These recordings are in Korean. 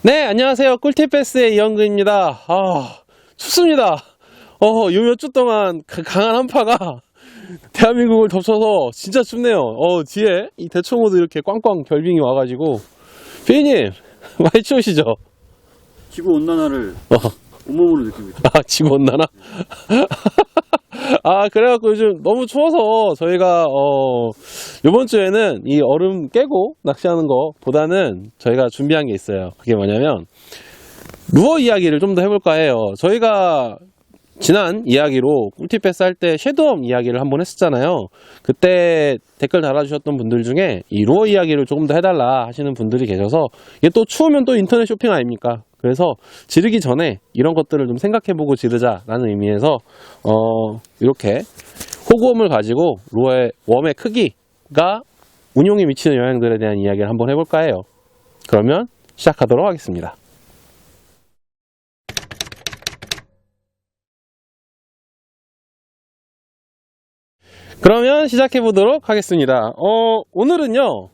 네, 안녕하세요. 꿀팁패스의 이영근입니다. 춥습니다. 요 몇 주 동안 강한 한파가 대한민국을 덮쳐서 진짜 춥네요. 뒤에 이 대청호도 이렇게 꽝꽝 결빙이 와가지고. 피디님, 많이 추우시죠? 지구온난화를 온몸으로 느끼고 있죠. 지구온난화? 그래갖고 요즘 너무 추워서 저희가, 요번 주에는 이 얼음 깨고 낚시하는 거 보다는 저희가 준비한 게 있어요. 그게 뭐냐면, 루어 이야기를 좀 더 해볼까 해요. 저희가 지난 이야기로 꿀팁패스 할 때 섀도우엄 이야기를 한번 했었잖아요. 그때 댓글 달아주셨던 분들 중에 이 루어 이야기를 조금 더 해달라 하시는 분들이 계셔서 이게 또 추우면 또 인터넷 쇼핑 아닙니까? 그래서 지르기 전에 이런 것들을 좀 생각해보고 지르자라는 의미에서 이렇게 호구엄을 가지고 루어의 웜의 크기가 운용에 미치는 영향들에 대한 이야기를 한번 해볼까 해요. 그러면 시작하도록 하겠습니다. 그러면 시작해보도록 하겠습니다. 오늘은요,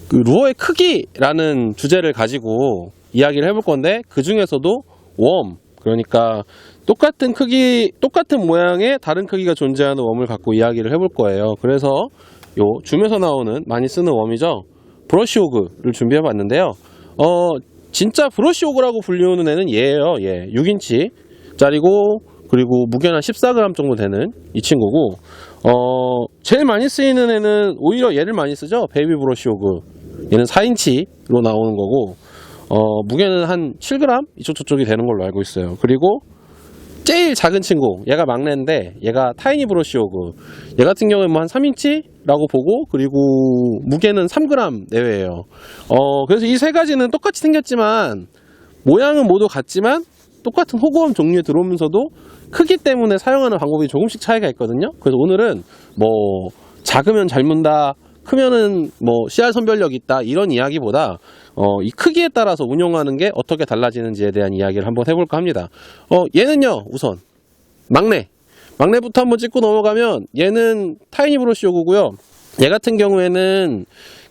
그 루어의 크기라는 주제를 가지고 이야기를 해볼 건데, 그 중에서도 웜, 그러니까 똑같은 크기, 똑같은 모양의 다른 크기가 존재하는 웜을 갖고 이야기를 해볼 거예요. 그래서 요 줌에서 나오는 많이 쓰는 웜이죠. 브러쉬 호그를 준비해 봤는데요. 진짜 브러쉬 호그라고 불리우는 애는 얘예요. 얘 6인치짜리고, 그리고 무게는 한 14g 정도 되는 이 친구고, 제일 많이 쓰이는 애는 오히려 얘를 많이 쓰죠. 베이비 브러쉬 호그. 얘는 4인치로 나오는 거고, 무게는 한 7g? 이쪽 저쪽이 되는 걸로 알고 있어요. 그리고 제일 작은 친구, 얘가 막내인데 얘가 타이니 브러쉬 호그. 얘 같은 경우는 뭐 한 3인치라고 보고, 그리고 무게는 3g 내외예요. 그래서 이 세 가지는 똑같이 생겼지만 모양은 모두 같지만 똑같은 호구엄 종류에 들어오면서도 크기 때문에 사용하는 방법이 조금씩 차이가 있거든요. 그래서 오늘은 뭐 작으면 잘 문다, 크면은 뭐 씨알 선별력이 있다, 이런 이야기보다 이 크기에 따라서 운용하는 게 어떻게 달라지는지에 대한 이야기를 한번 해볼까 합니다. 얘는요, 우선 막내부터 한번 짚고 넘어가면 얘는 타이니 브러쉬 호구고요. 얘 같은 경우에는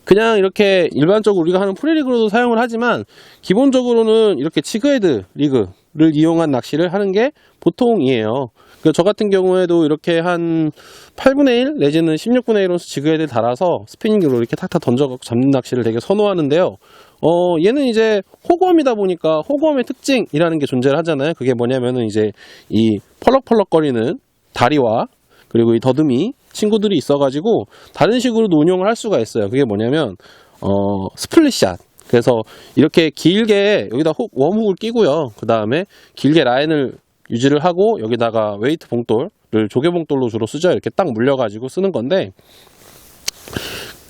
그냥 이렇게 일반적으로 우리가 하는 프리리그로도 사용을 하지만 기본적으로는 이렇게 지그헤드 리그를 이용한 낚시를 하는 게 보통이에요. 저 같은 경우에도 이렇게 한 8분의 1 내지는 16분의 1온수 지그헤드를 달아서 스피닝으로 이렇게 탁탁 던져갖고 잡는 낚시를 되게 선호하는데요. 얘는 이제 호구엄이다 보니까 호구엄의 특징이라는 게 존재를 하잖아요. 그게 뭐냐면은 이제 이 펄럭펄럭거리는 다리와 그리고 이 더듬이 친구들이 있어가지고 다른 식으로도 운용을 할 수가 있어요. 그게 뭐냐면 스플릿샷. 그래서 이렇게 길게 여기다 웜훅을 끼고요. 그 다음에 길게 라인을 유지를 하고 여기다가 웨이트 봉돌을 조개봉돌로 주로 쓰죠. 이렇게 딱 물려가지고 쓰는 건데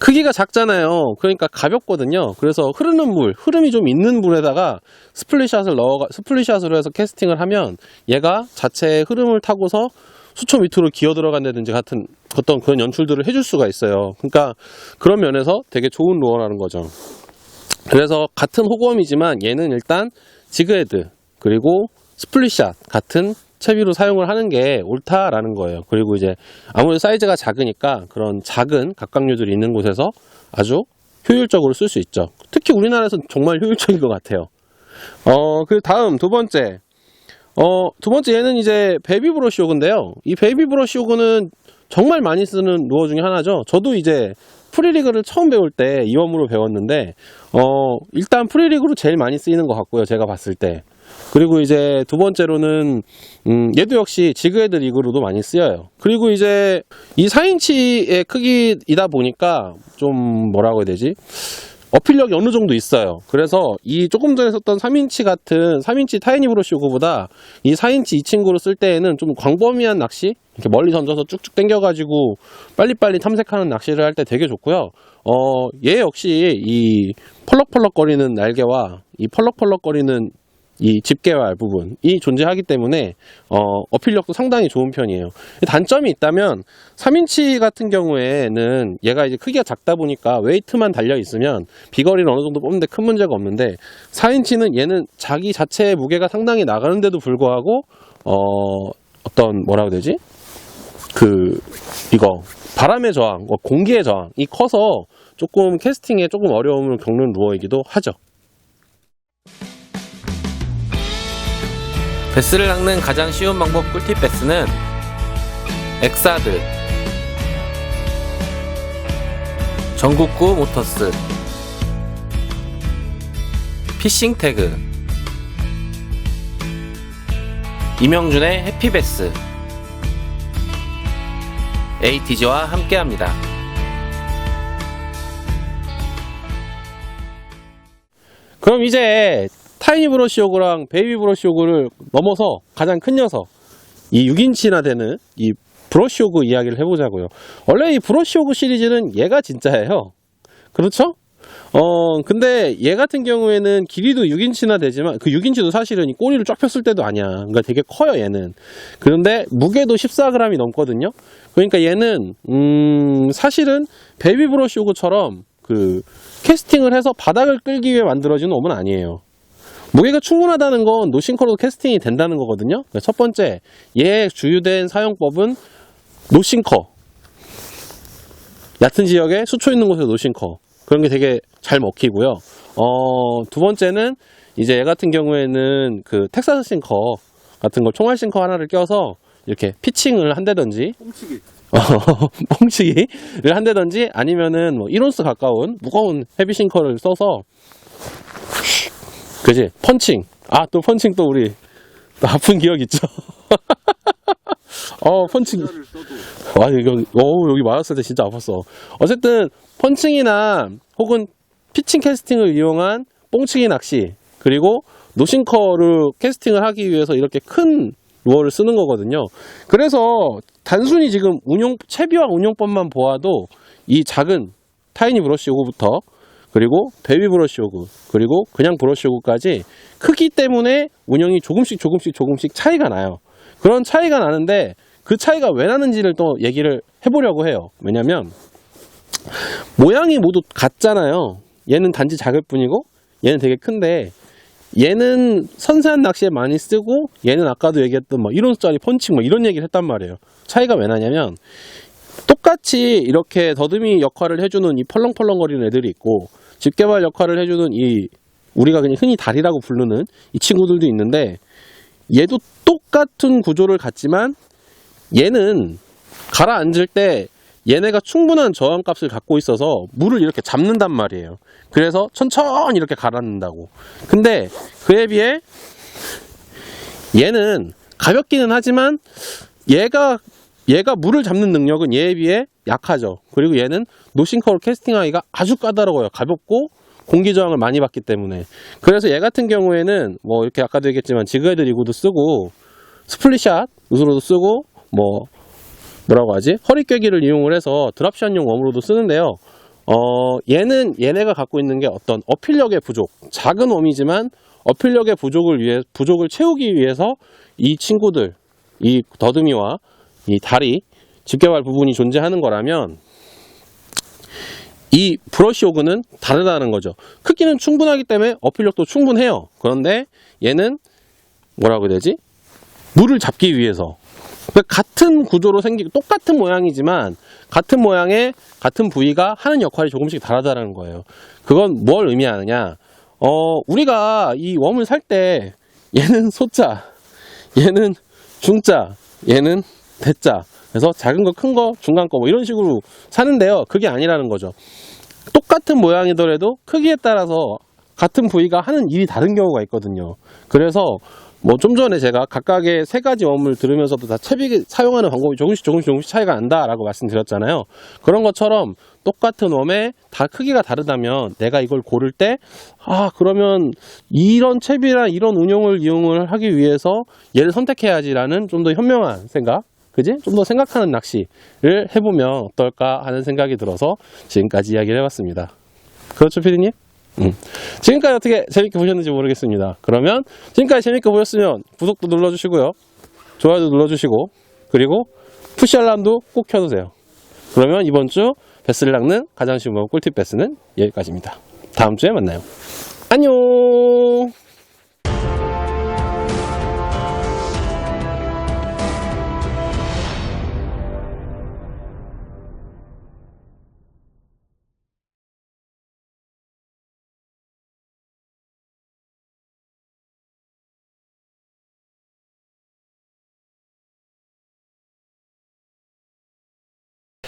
크기가 작잖아요. 그러니까 가볍거든요. 그래서 흐르는 물, 흐름이 좀 있는 물에다가 스플릿샷으로 해서 캐스팅을 하면 얘가 자체의 흐름을 타고서 수초 밑으로 기어 들어간다든지 같은 어떤 그런 연출들을 해줄 수가 있어요. 그러니까 그런 면에서 되게 좋은 루어라는 거죠. 그래서 같은 호구엄이지만 얘는 일단 지그헤드 그리고 스플릿샷 같은 채비로 사용을 하는 게 옳다라는 거예요. 그리고 이제 아무래도 사이즈가 작으니까 그런 작은 각각류들이 있는 곳에서 아주 효율적으로 쓸 수 있죠. 특히 우리나라에서 정말 효율적인 것 같아요. 그 다음 두 번째 얘는 이제 베이비 브러쉬 호그인데요. 이 베이비 브러쉬 호그는 정말 많이 쓰는 루어 중에 하나죠. 저도 이제 프리리그를 처음 배울 때 이 웜으로 배웠는데 일단 프리리그로 제일 많이 쓰이는 것 같고요. 제가 봤을 때. 그리고 이제 두 번째로는 얘도 역시 지그헤드 리그로도 많이 쓰여요. 그리고 이제 이 4인치의 크기이다 보니까 좀 뭐라고 해야 되지? 어필력이 어느 정도 있어요. 그래서 이 조금 전에 썼던 3인치 타이니 브러쉬 호그보다 이 4인치 이 친구를 쓸 때에는 좀 광범위한 낚시, 이렇게 멀리 던져서 쭉쭉 당겨가지고 빨리빨리 탐색하는 낚시를 할 때 되게 좋고요. 얘 역시 이 펄럭펄럭거리는 날개와 이 펄럭펄럭거리는 이 집게왈 부분이 존재하기 때문에 어필력도 상당히 좋은 편이에요. 단점이 있다면 3인치 같은 경우에는 얘가 이제 크기가 작다 보니까 웨이트만 달려 있으면 비거리를 어느 정도 뽑는데 큰 문제가 없는데 4인치는 얘는 자기 자체의 무게가 상당히 나가는데도 불구하고 어떤 뭐라고 해야 되지? 이거 바람의 저항, 공기의 저항이 커서 조금 캐스팅에 조금 어려움을 겪는 루어이기도 하죠. 베스를 낚는 가장 쉬운 방법 꿀팁 베스는 엑사드, 전국구 모터스, 피싱 태그, 이명준의 해피베스, ATG와 함께합니다. 그럼 이제 타이니 브러쉬 요구랑 베이비 브러쉬 요구를 넘어서 가장 큰 녀석, 이 6인치나 되는 이 브러쉬 요구 이야기를 해보자고요. 원래 이 브러쉬 요구 시리즈는 얘가 진짜예요. 그렇죠? 근데 얘 같은 경우에는 길이도 6인치나 되지만 그 6인치도 사실은 이 꼬리를 쫙 폈을 때도 아니야. 그러니까 되게 커요, 얘는. 그런데 무게도 14g이 넘거든요. 그러니까 얘는 사실은 베이비 브러쉬 요구처럼 그 캐스팅을 해서 바닥을 끌기 위해 만들어진 웜은 아니에요. 무게가 충분하다는 건 노싱커로도 캐스팅이 된다는 거거든요. 첫 번째, 얘 주유된 사용법은 노싱커. 얕은 지역에 수초 있는 곳에 노싱커. 그런 게 되게 잘 먹히고요. 두 번째는 이제 얘 같은 경우에는 그 텍사스 싱커 같은 거 총알 싱커 하나를 껴서 이렇게 피칭을 한다든지 뻥치기. 뻥치기를 한다든지 아니면은 뭐 1온스 가까운 무거운 헤비 싱커를 써서 그지? 펀칭. 또 펀칭 또 우리 또 아픈 기억 있죠? 펀칭. 와, 여기 맞았을 때 진짜 아팠어. 어쨌든, 펀칭이나 혹은 피칭 캐스팅을 이용한 뽕치기 낚시, 그리고 노싱커를 캐스팅을 하기 위해서 이렇게 큰 루어를 쓰는 거거든요. 그래서 단순히 지금 채비와 운용법만 보아도 이 작은 타이니 브러쉬 요구부터 그리고 베이비 브러쉬 요구, 그리고 그냥 브러쉬 요구까지 크기 때문에 운영이 조금씩 차이가 나요. 그런 차이가 나는데 그 차이가 왜 나는지를 또 얘기를 해보려고 해요. 왜냐면 모양이 모두 같잖아요. 얘는 단지 작을 뿐이고 얘는 되게 큰데 얘는 섬세한 낚시에 많이 쓰고 얘는 아까도 얘기했던 뭐 1온짜리 펀칭 뭐 이런 얘기를 했단 말이에요. 차이가 왜 나냐면 똑같이 이렇게 더듬이 역할을 해주는 이 펄렁펄렁거리는 애들이 있고 집게발 역할을 해주는 이 우리가 그냥 흔히 다리라고 부르는 이 친구들도 있는데 얘도 똑같은 구조를 갖지만 얘는 가라앉을 때 얘네가 충분한 저항값을 갖고 있어서 물을 이렇게 잡는단 말이에요. 그래서 천천히 이렇게 가라앉는다고. 근데 그에 비해 얘는 가볍기는 하지만 얘가 물을 잡는 능력은 얘에 비해 약하죠. 그리고 얘는 노싱커로 캐스팅하기가 아주 까다로워요. 가볍고 공기 저항을 많이 받기 때문에. 그래서 얘 같은 경우에는 뭐 이렇게 아까도 얘기했지만 지그헤드 리그도 쓰고 스플릿샷 우스로도 쓰고 뭐라고 하지? 허리 꿰기를 이용을 해서 드랍샷용 웜으로도 쓰는데요. 얘네가 갖고 있는 게 어떤 어필력의 부족. 작은 웜이지만 어필력의 부족을 채우기 위해서 이 친구들, 이 더듬이와 이 다리, 집게발 부분이 존재하는 거라면 이 브러쉬 요구는 다르다는 거죠. 크기는 충분하기 때문에 어필력도 충분해요. 그런데 얘는 뭐라고 해야 되지? 물을 잡기 위해서. 그러니까 같은 구조로 생기고 똑같은 모양이지만 같은 모양의 같은 부위가 하는 역할이 조금씩 다르다는 거예요. 그건 뭘 의미하느냐? 우리가 이 웜을 살 때 얘는 소자, 얘는 중자, 얘는 대자. 그래서 작은 거, 큰 거, 중간 거 뭐 이런 식으로 사는데요. 그게 아니라는 거죠. 똑같은 모양이더라도 크기에 따라서 같은 부위가 하는 일이 다른 경우가 있거든요. 그래서 뭐 좀 전에 제가 각각의 세 가지 웜을 들으면서도 다 채비 사용하는 방법이 조금씩 차이가 난다라고 말씀드렸잖아요. 그런 것처럼 똑같은 웜에 다 크기가 다르다면 내가 이걸 고를 때 그러면 이런 채비나 이런 운용을 이용을 하기 위해서 얘를 선택해야지라는 좀 더 현명한 생각, 그지? 좀 더 생각하는 낚시를 해보면 어떨까 하는 생각이 들어서 지금까지 이야기를 해봤습니다. 그렇죠, 피디님? 지금까지 어떻게 재밌게 보셨는지 모르겠습니다. 그러면 지금까지 재밌게 보셨으면 구독도 눌러주시고요. 좋아요도 눌러주시고 그리고 푸시 알람도 꼭 켜두세요. 그러면 이번 주 베스를 낚는 가장 쉬운 꿀팁 베스는 여기까지입니다. 다음 주에 만나요. 안녕.